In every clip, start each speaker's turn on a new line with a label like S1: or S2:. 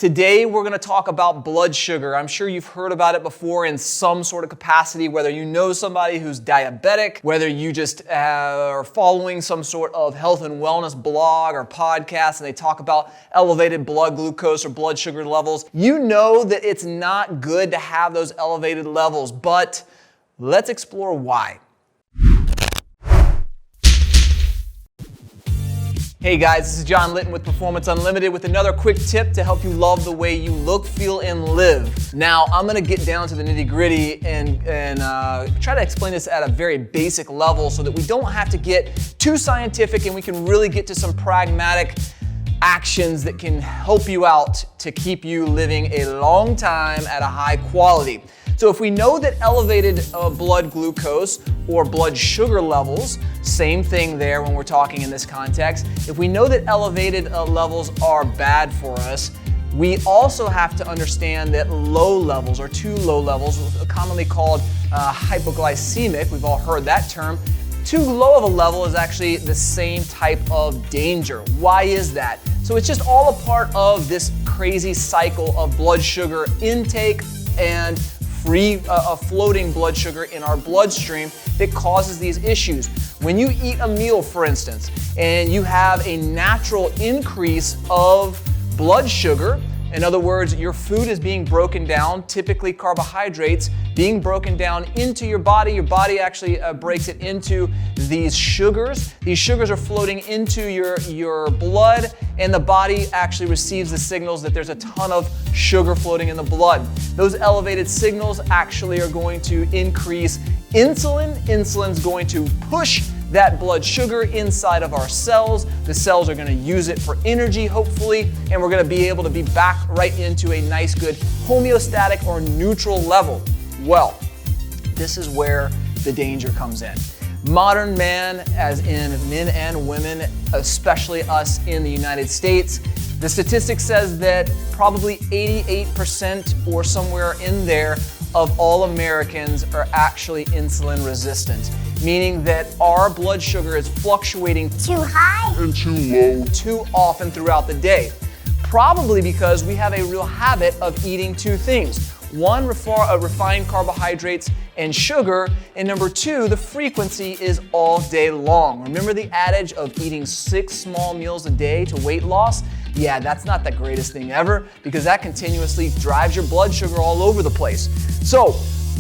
S1: Today we're going to talk about blood sugar. I'm sure you've heard about it before in some sort of capacity, whether you know somebody who's diabetic, whether you just are following some sort of health and wellness blog or podcast and they talk about elevated blood glucose or blood sugar levels. You know that it's not good to have those elevated levels, but let's explore why. Hey guys, this is John Lytton with Performance Unlimited with another quick tip to help you love the way you look, feel, and live. Now, I'm gonna get down to the nitty-gritty and try to explain this at a very basic level so that we don't have to get too scientific and we can really get to some pragmatic actions that can help you out to keep you living a long time at a high quality. So if we know that elevated blood glucose or blood sugar levels, same thing there when we're talking in this context, if we know that elevated levels are bad for us, we also have to understand that low levels or too low levels, commonly called hypoglycemic, we've all heard that term, too low of a level is actually the same type of danger. Why is that? So it's just all a part of this crazy cycle of blood sugar intake and free floating blood sugar in our bloodstream that causes these issues. When you eat a meal, for instance, and you have a natural increase of blood sugar, in other words, your food is being broken down, typically carbohydrates, being broken down into your body actually breaks it into these sugars. These sugars are floating into your blood, and the body actually receives the signals that there's a ton of sugar floating in the blood. Those elevated signals actually are going to increase insulin. Insulin's going to push that blood sugar inside of our cells. The cells are going to use it for energy, hopefully, and we're going to be able to be back right into a nice, good homeostatic or neutral level. Well, this is where the danger comes in. Modern man, as in men and women, especially us in the United States, the statistic says that probably 88% or somewhere in there of all Americans are actually insulin resistant, meaning that our blood sugar is fluctuating too high and too low too often throughout the day. Probably because we have a real habit of eating two things. One, refined carbohydrates and sugar, and number two, the frequency is all day long. Remember the adage of eating 6 small meals a day to weight loss? Yeah, that's not the greatest thing ever because that continuously drives your blood sugar all over the place. So,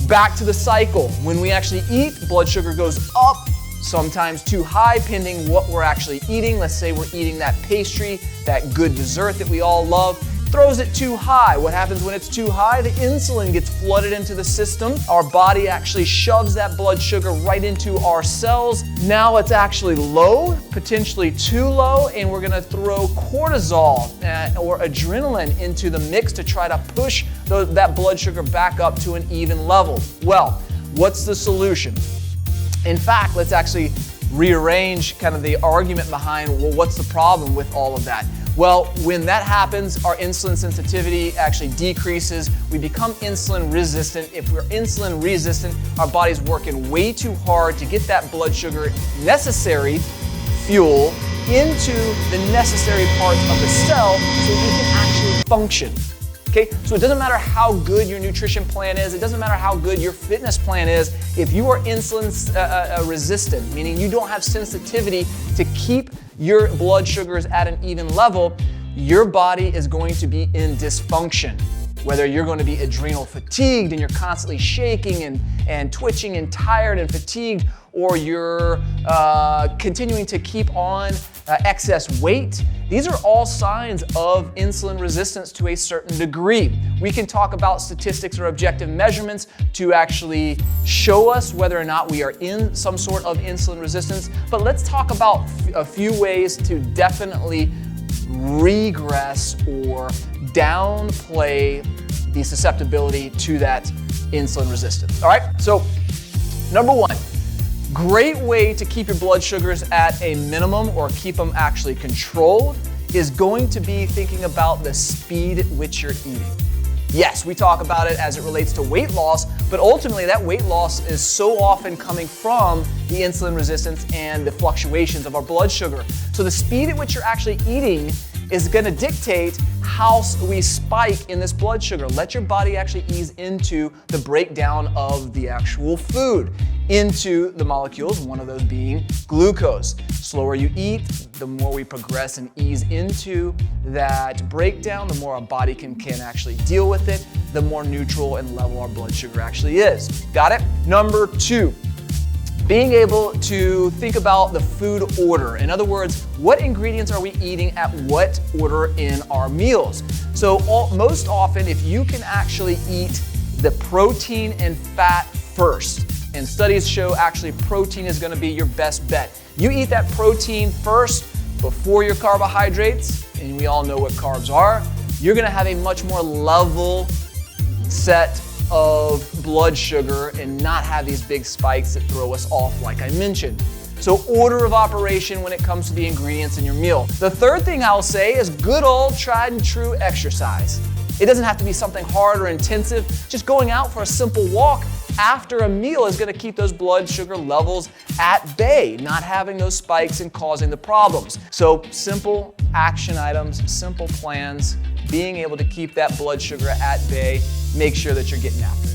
S1: back to the cycle. When we actually eat, blood sugar goes up, sometimes too high, pending what we're actually eating. Let's say we're eating that pastry, that good dessert that we all love. Throws it too high. What happens when it's too high? The insulin gets flooded into the system. Our body actually shoves that blood sugar right into our cells. Now it's actually low, potentially too low, and we're gonna throw cortisol or adrenaline into the mix to try to push that blood sugar back up to an even level. Well, what's the solution? In fact, let's actually rearrange kind of the argument behind, well, what's the problem with all of that? Well, when that happens, our insulin sensitivity actually decreases. We become insulin resistant. If we're insulin resistant, our body's working way too hard to get that blood sugar necessary fuel into the necessary parts of the cell so we can actually function. Okay, so it doesn't matter how good your nutrition plan is, it doesn't matter how good your fitness plan is, if you are insulin resistant, meaning you don't have sensitivity to keep your blood sugars at an even level, your body is going to be in dysfunction. Whether you're going to be adrenal fatigued and you're constantly shaking and twitching and tired and fatigued, or you're continuing to keep on excess weight, these are all signs of insulin resistance to a certain degree. We can talk about statistics or objective measurements to actually show us whether or not we are in some sort of insulin resistance, but let's talk about a few ways to definitely regress or downplay the susceptibility to that insulin resistance. All right, so number one, great way to keep your blood sugars at a minimum or keep them actually controlled is going to be thinking about the speed at which you're eating. Yes, we talk about it as it relates to weight loss, but ultimately that weight loss is so often coming from the insulin resistance and the fluctuations of our blood sugar. So the speed at which you're actually eating is going to dictate how we spike in this blood sugar. Let your body actually ease into the breakdown of the actual food into the molecules, one of those being glucose. The slower you eat, the more we progress and ease into that breakdown, the more our body can actually deal with it, the more neutral and level our blood sugar actually is. Got it? Number 2. Being able to think about the food order. In other words, what ingredients are we eating at what order in our meals? So most often, if you can actually eat the protein and fat first, and studies show actually protein is gonna be your best bet. You eat that protein first before your carbohydrates, and we all know what carbs are, you're gonna have a much more level set of blood sugar and not have these big spikes that throw us off like I mentioned. So order of operation when it comes to the ingredients in your meal. The third thing I'll say is good old tried and true exercise. It doesn't have to be something hard or intensive. Just going out for a simple walk after a meal is going to keep those blood sugar levels at bay, not having those spikes and causing the problems. So simple action items, simple plans, being able to keep that blood sugar at bay, make sure that you're getting after it.